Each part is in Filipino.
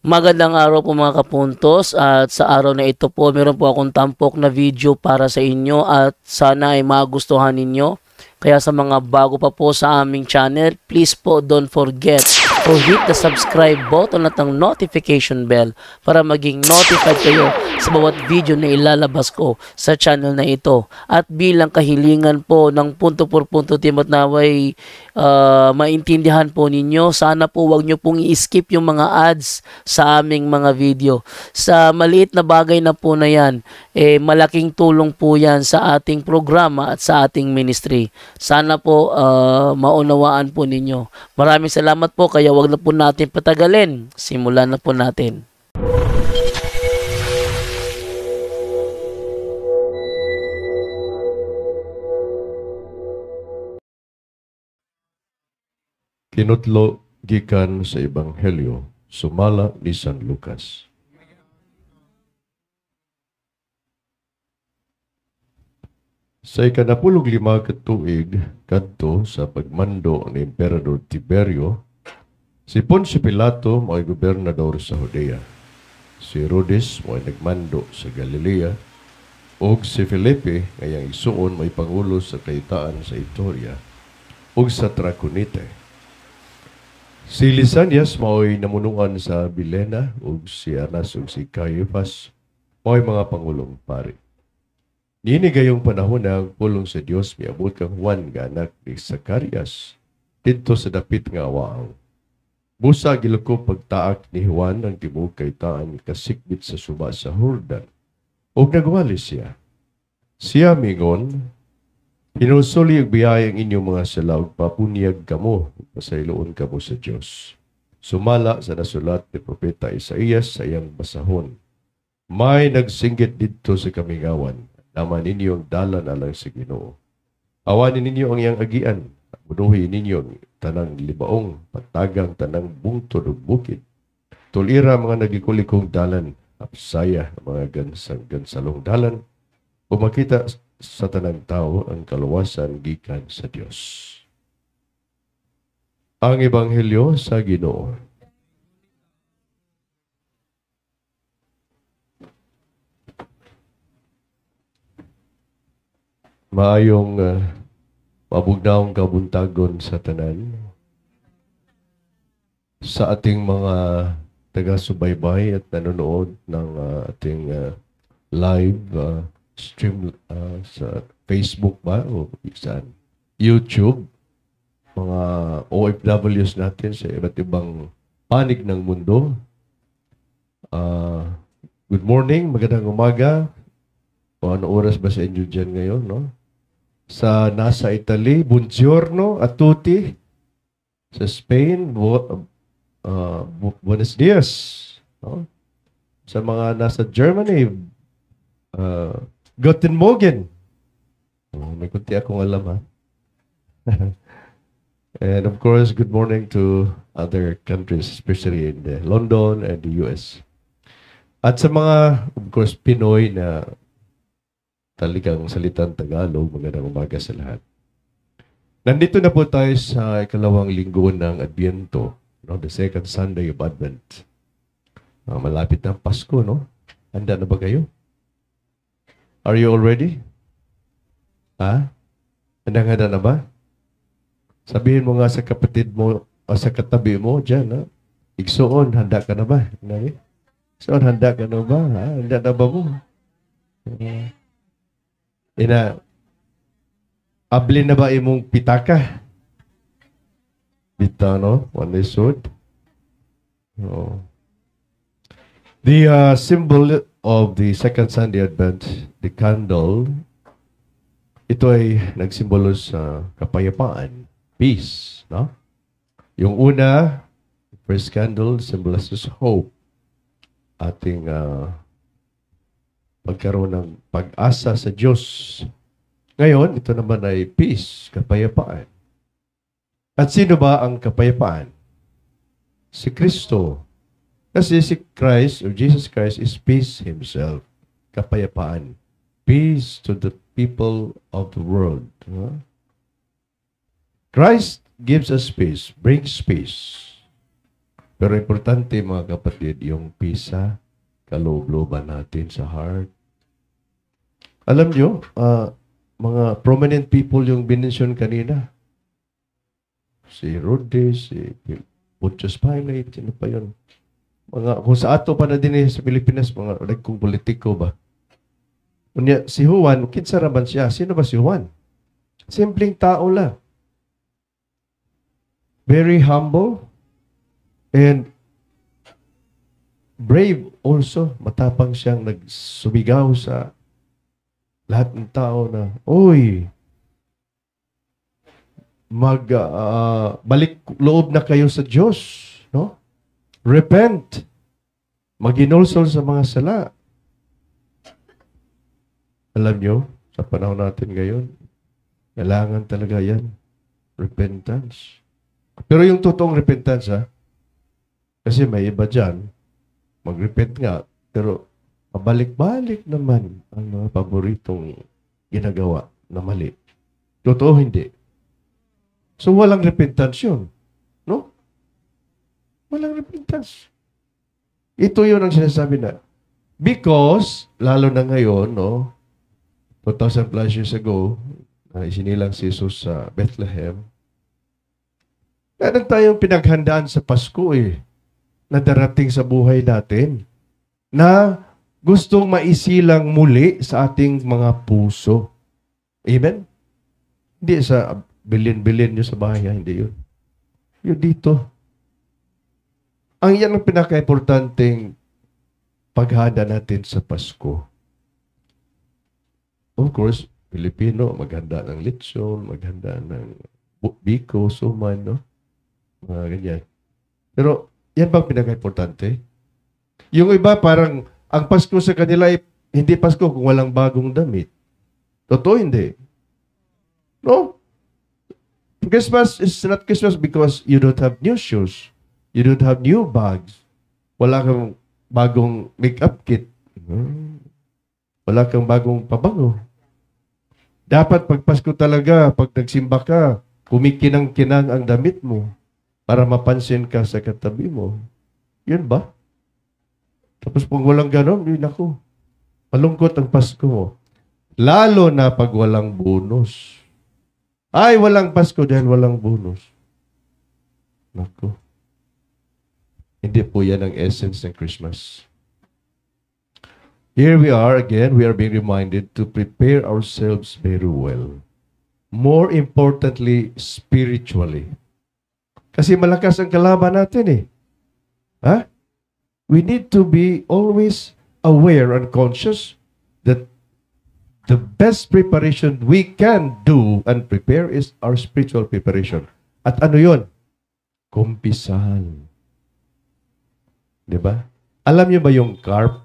Magandang araw po mga kapuntos, at sa araw na ito po meron po akong tampok na video para sa inyo at sana ay magustuhan ninyo. Kaya sa mga bago pa po sa aming channel, please po don't forget to hit the subscribe button at ang notification bell para maging notified kayo sa bawat video na ilalabas ko sa channel na ito. At bilang kahilingan po ng punto por punto team at naway maintindihan po ninyo, sana po wag nyo pong i-skip yung mga ads sa aming mga video. Sa maliit na bagay na po na yan, malaking tulong po yan sa ating programa at sa ating ministry. Sana po maunawaan po ninyo. Maraming salamat po, kaya wag na po natin patagalin. Simulan na po natin. Kinutlo gikan sa Ebanghelyo sumala ni San Lucas. Sa ikanapulog lima katuig kadto sa pagmando ni Emperador Tiberio, si Poncio Pilato mo'y gobernador sa Judea. Si Herodes mo'y nagmando sa Galilea, ug si Felipe ngayang isuon mo'y pangulo sa kahitaan sa Itoria ug sa Traconite. Si Lisanias mo'y namunuan sa Bilena ug si Anas ug si Caiaphas mo'y mga pangulong pari. Nini gayong panahon na ang pulong sa Dios miabot kang Juan nga anak ni Zacarias didto sa dapit nga awaang. Busa giluko pagtaak ni Juan ang tibuok kahitaan kasikbit sa suba sa Jordan ug nagwali siya. Siya mingon, hinusuli ang biyaya ang inyong mga sala ug papunyag kamo, pasayloon kamo sa Dios. Sumala sa nasulat ni Propeta Isaías sa iyang basahon. May nagsinggit didto sa kamingawan, naman ninyo ang dalan alang sa Ginoo. Awanin ninyo ang iyang agian, bunuhin ninyo ang tanang libaong, patagang tanang bungtod ug bukid. Tulira mga nagikulikong dalan, apsaya mga gansalong dalan, o makita sa tanang tao ang kaluwasan gikan sa Dios. Ang Ebanghelyo sa Ginoo. Maayong mabugnaong kabuntagon sa tanan sa ating mga taga-subaybay at nanonood ng ating live stream sa Facebook ba o saan? YouTube, mga OFWs natin sa iba't ibang panig ng mundo. Good morning, magandang umaga. O ano oras ba sa inyo dyan ngayon, no? Sa nasa Italy, buongiorno a tutti. Sa Spain, buenos dias. No? Sa mga nasa Germany, Guten Morgen. May kunti akong alam, ha? And of course, good morning to other countries, especially in London and the US. At sa mga, of course, Pinoy na talagang salitang Tagalog, magandang umaga sa lahat. Nandito na po tayo sa ikalawang linggo ng Adbyento, no? The second Sunday of Advent. Malapit na ang Pasko, no? Handa na ba kayo? Are you all ready? Ha? Handang-handa na ba? Sabihin mo nga sa kapatid mo o sa katabi mo dyan, ha? Igsoon, handa ka na ba? Igsoon, handa ka na ba? Ha? Handa na ba mo? Abli na ba imong pitaka? Bita, no? One isod. Oh. The symbol of the second Sunday Advent, the candle, ito ay nagsimbolo sa kapayapaan, peace, no? Yung una, first candle, symbolizes hope. Ating pagkaroon ng pag-asa sa Diyos. Ngayon, ito naman ay peace, kapayapaan. At sino ba ang kapayapaan? Si Kristo. Kasi si Christ, or Jesus Christ, is peace himself. Kapayapaan. Peace to the people of the world. Christ gives us peace, brings peace. Pero importante mga kapatid, yung peace sa kaloob-looban natin sa heart. Alam nyo, mga prominent people yung binensyon kanina. Si Rhodes, si Pontius Pilate, sino pa yun? Kung sa ato pa na din sa Pilipinas, mga nagkong politiko ba? Unya, si Juan, kinsa raman siya? Sino ba si Juan? Simpleng tao lang. Very humble and brave also. Matapang siyang nagsumigaw sa lahat ng tao na, "Oy, balik loob na kayo sa Diyos, no? Repent. Maginulsol sa mga sala." Alam nyo, sa panahon natin ngayon, kailangan talaga yan. Repentance. Pero yung totoong repentance, kasi may iba dyan, mag-repent nga, pero pabalik-balik naman ang mga paboritong ginagawa na mali. Totoo, hindi. So, walang repentance yun. No? Walang repentance. Ito yun ang sinasabi na. Because, lalo na ngayon, no, 2,000 plus years ago, na isinilang si Jesus sa Bethlehem, meron tayong pinaghandaan sa Pasko na darating sa buhay natin, na gustong maisilang muli sa ating mga puso. Amen? Hindi sa bilin-bilin nyo sa bahay, hindi yun. Yun dito. Ang yan ang pinaka-importanting paghanda natin sa Pasko. Of course, Pilipino, maghanda ng lechon, maghanda ng biko, suman, no? Mga ganyan. Pero, yan bang pinaka-importante? Yung iba, parang, ang Pasko sa kanila ay hindi Pasko kung walang bagong damit. Totoo, hindi. No? Christmas is not Christmas because you don't have new shoes. You don't have new bags. Wala kang bagong make-up kit. Wala kang bagong pabango. Dapat pag Pasko talaga, pag nagsimba ka, kumikinang-kinang ang damit mo para mapansin ka sa katabi mo. Yun ba? Tapos pag walang ganon, yun ako. Malungkot ang Pasko mo. Lalo na pag walang bonus. Ay, walang Pasko dahil walang bonus. Naku. Hindi po yan ang essence ng Christmas. Here we are again, we are being reminded to prepare ourselves very well. More importantly, spiritually. Kasi malakas ang kalaban natin Ha? We need to be always aware and conscious that the best preparation we can do and prepare is our spiritual preparation. At ano yun? Kumpisal. Diba? Alam niyo ba yung CARP?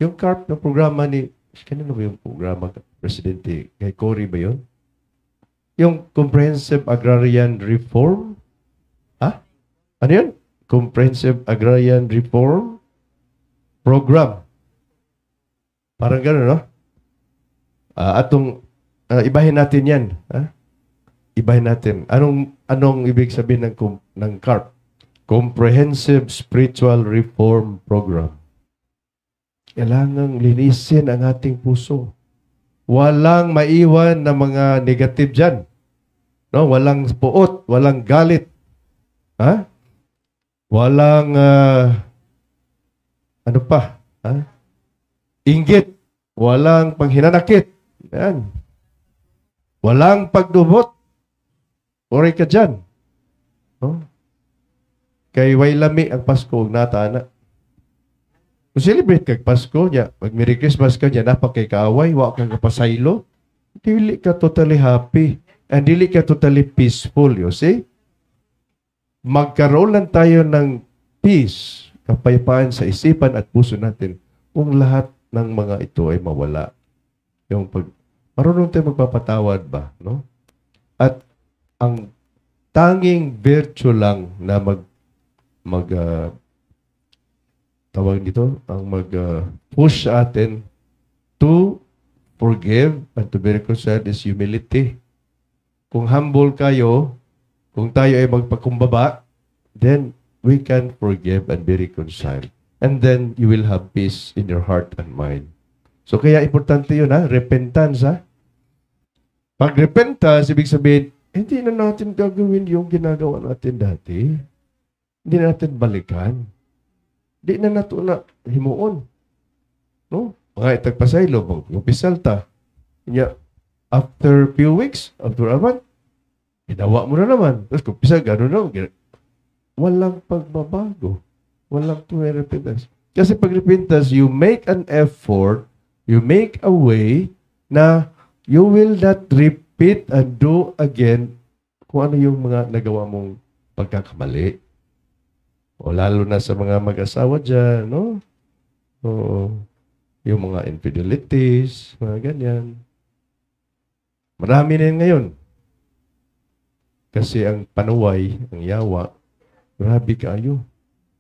Yung CARP na programa ni, kanino ba yung programa? Presidente, kay Cory ba yun? Yung Comprehensive Agrarian Reform? Ano yun? Comprehensive Agrarian Reform Program. Parang gano'n, no? Ibahin natin yan. Ibahin natin. Anong ibig sabihin ng CARP? Comprehensive Spiritual Reform Program. Kailangang linisin ang ating puso. Walang maiwan na mga negative dyan. No? Walang puot, walang galit. Walang, inggit. Walang panghinanakit. Yan. Walang pagdubot. Oray ka dyan. No? Kay way lami ang Pasko, natana. Kung celebrate kag Pasko niya, mag Merry Christmas ka niya, napakay kaaway, wa kang kapasaylo, dili ka totally happy and dili ka totally peaceful, you see? Magkaroon lang tayo ng peace, kapayapaan sa isipan at puso natin kung lahat ng mga ito ay mawala. Yung marunong tayo magpapatawad ba, no? At ang tanging virtue lang na tawag dito, ang push sa atin to forgive and to be reconciled is humility. Kung humble kayo, kung tayo ay magpakumbaba, then we can forgive and be reconciled. And then you will have peace in your heart and mind. So kaya importante yun repentance Pag repentance, ibig sabihin, hindi na natin gagawin yung ginagawa natin dati. Hindi na natin balikan. Hindi na nato na himuon. No? Mga itagpasaylo, mag-umpisal ta. After few weeks, after a month, hinawa mo na naman. Tapos kung pisa, gano'n na. Walang pagbabago. Walang tunay repentance. Kasi pag repentance, you make an effort, you make a way na you will not repeat and do again kung ano yung mga nagawa mong pagkakamali. O lalo na sa mga mag-asawa dyan, no? O yung mga infidelities, mga ganyan. Marami na yun ngayon. Kasi ang panuway, ang yawa, grabe kayo.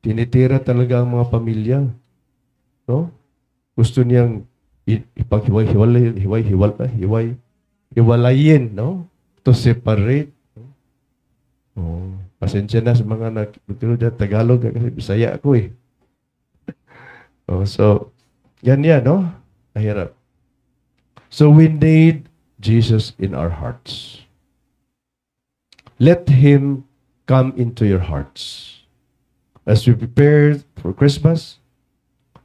Tinitira talaga ang mga pamilya. No? Gusto niyang hiwalayin, no? To separate. Oh, pasensya na sa mga nagtuturo dyan, Tagalog, kasi Bisaya ako eh. Oh, so, ganyan, no? Mahirap. So, we need Jesus in our hearts. Let Him come into your hearts. As we prepare for Christmas,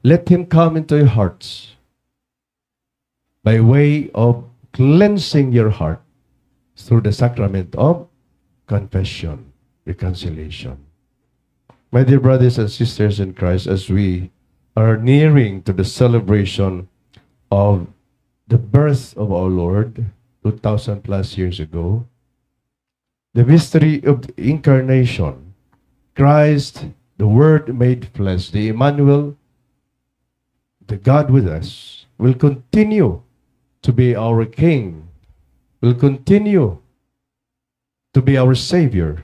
let Him come into your hearts by way of cleansing your heart through the sacrament of confession, reconciliation. My dear brothers and sisters in Christ, as we are nearing to the celebration of the birth of our Lord 2,000 plus years ago, the mystery of the incarnation, Christ, the Word made flesh, the Emmanuel, the God with us, will continue to be our King, will continue to be our Savior,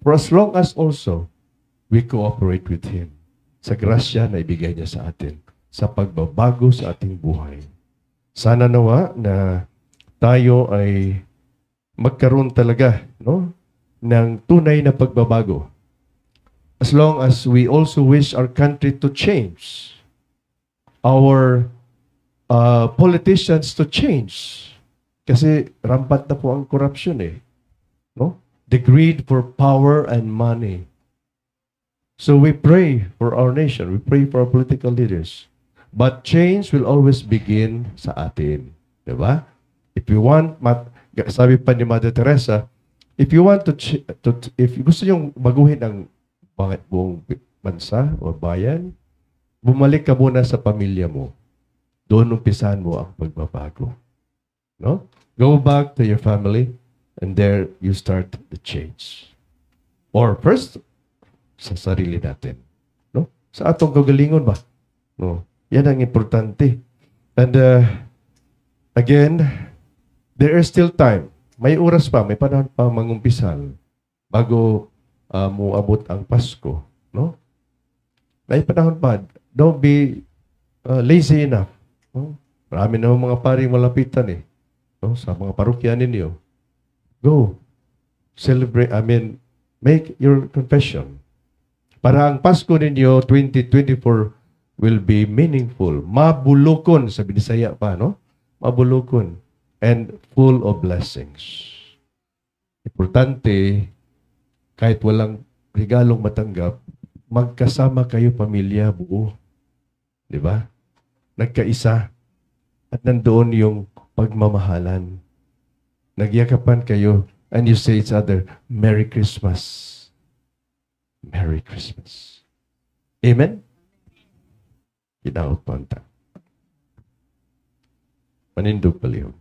for as long as also we cooperate with Him sa grasya na ibigay niya sa atin, sa pagbabago sa ating buhay. Sana nawa na tayo ay magkaroon talaga, no, ng tunay na pagbabago. As long as we also wish our country to change, our politicians to change. Kasi rampant na po ang corruption eh. No? The greed for power and money. So we pray for our nation. We pray for our political leaders. But change will always begin sa atin. Diba? If you want, sabi pa ni Mother Teresa, if you want if gusto nyo baguhin ang buong bansa o bayan, bumalik ka muna sa pamilya mo. Doon umpisahan mo ang pagbabago. No? Go back to your family and there you start the change. Or first, sa sarili natin. No? Sa atong kagalingon ba? No? Yan ang importante. And again, there is still time. May oras pa, may panahon pa mangumpisal bago muabot ang Pasko. No? May panahon pa. Don't be lazy enough. No? Marami na mga paring malapitan eh. No? Sa mga parokya ninyo. Go. Celebrate, make your confession. Para ang Pasko ninyo, 2024, will be meaningful. Mabulukon, sa Bisaya pa, no? Mabulukon. And full of blessings. Importante, kahit walang regalong matanggap, magkasama kayo pamilya buo. Di ba? Nagkaisa. At nandoon yung pagmamahalan. Nagyakapan kayo and you say each other, Merry Christmas. Merry Christmas. Amen? Kinaot pa ang ta. Manindog palihog.